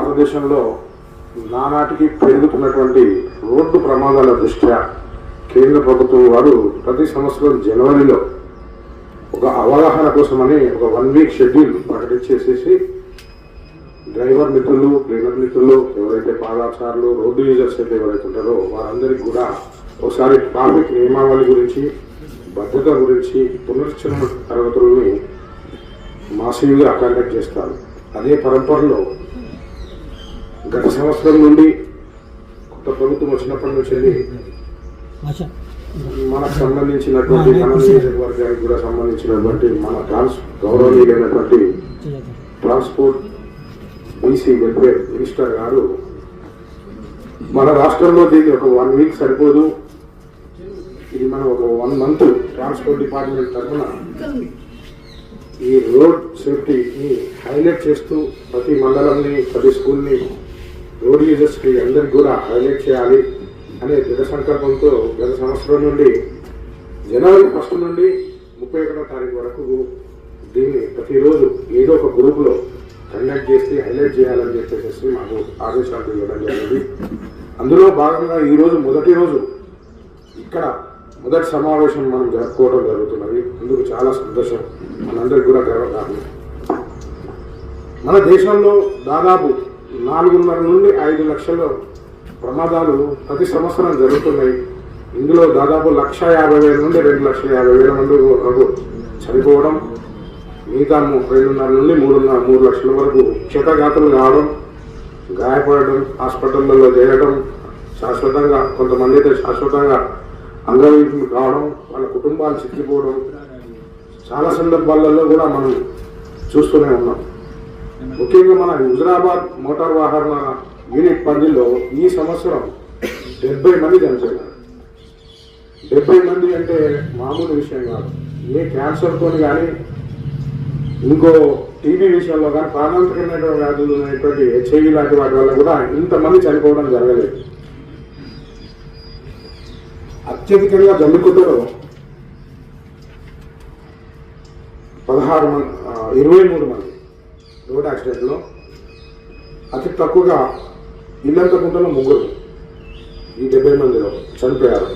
భారతదేశంలో నానాటికి పెరుగుతున్నటువంటి రోడ్డు ప్రమాదాల దృష్ట్యా కేంద్ర ప్రభుత్వం వారు ప్రతి సంవత్సరం జనవరిలో ఒక అవగాహన కోసమని ఒక 1 వీక్ షెడ్యూల్ ప్రకటించేసేసి డ్రైవర్ మిత్రులు, క్లీనర్ మిత్రులు, ఎవరైతే పాదాచారులు, రోడ్డు యూజర్స్ అయితే ఎవరైతే ఉంటారో వారందరికీ కూడా ఒకసారి ట్రాఫిక్ నియమావళి గురించి, భద్రత గురించి పునశ్చరణ తరగతులని మాసివ్గా కండక్ట్ చేస్తారు. అదే పరంపరలో గత సంవత్సరం నుండి కొత్త ప్రభుత్వం వచ్చినప్పటి నుంచి మనకు సంబంధించినటువంటి మన నియోజకవర్గానికి కూడా సంబంధించినటువంటి మన గౌరవనీయులైనటువంటి ట్రాన్స్పోర్ట్ బీసీ వెల్ఫేర్ మినిస్టర్ గారు మన రాష్ట్రంలో దీన్ని ఒక 1 వీక్ సరిపోదు, ఇది మనం ఒక 1 మంత్ ట్రాన్స్పోర్ట్ డిపార్ట్మెంట్ తరఫున ఈ రోడ్ సేఫ్టీని హైలైట్ చేస్తూ ప్రతి మండలంని, ప్రతి స్కూల్ని రోడ్ యూజర్స్కి అందరికి కూడా హైలైట్ చేయాలి అనే దృఢ సంకల్పంతో గత సంవత్సరం నుండి జనవరి 1 నుండి 31వ తారీఖు వరకు దీన్ని ప్రతిరోజు ఏదో ఒక గ్రూపులో కండక్ట్ చేసి హైలైట్ చేయాలని చెప్పేసి మాకు ఆదేశాలు ఇవ్వడం జరిగింది. అందులో భాగంగా ఈరోజు మొదటి రోజు ఇక్కడ మొదటి సమావేశం మనం జరుపుకోవడం జరుగుతున్నది. అందుకు చాలా సంతోషం, మనందరికీ కూడా గర్వకారణం. మన దేశంలో దాదాపు 4.5 నుండి 5 లక్షల ప్రమాదాలు ప్రతి సంవత్సరం జరుగుతున్నాయి. ఇందులో దాదాపు 1,50,000 నుండి 2,50,000 మంది వరకు చనిపోవడం, మిగతా 2.5 నుండి 3 లక్షల వరకు క్షతగాతులు కావడం, గాయపడడం, హాస్పిటళ్లలో చేరడం, శాశ్వతంగా కొంతమంది అయితే శాశ్వతంగా అంగవైకల్యం కావడం, వాళ్ళ కుటుంబాలు చిక్కిపోవడం చాలా సందర్భాలలో కూడా మనం చూస్తూనే ఉన్నాం. ముఖ్యంగా మన హుజరాబాద్ మోటార్ వాహన యూనిట్ పరిధిలో ఈ సంవత్సరం 70 మంది చనిపోయారు. 70 మంది అంటే మామూలు విషయం కాదు. ఏ క్యాన్సర్తో కానీ, ఇంకో టీబీ విషయంలో కానీ, ప్రాణాంతకమైన వ్యాధులు ఉన్నటువంటి హెచ్ఐవి లాంటి వాటి వల్ల కూడా ఇంతమంది చనిపోవడం జరగలేదు. అత్యధికంగా జమ్మికుతలో 23 మంది రోడ్ యాక్సిడెంట్లో, అతి తక్కువగా ఇల్లంతకుంటలో 3 ఈ 70 మందిలో చనిపోయారు.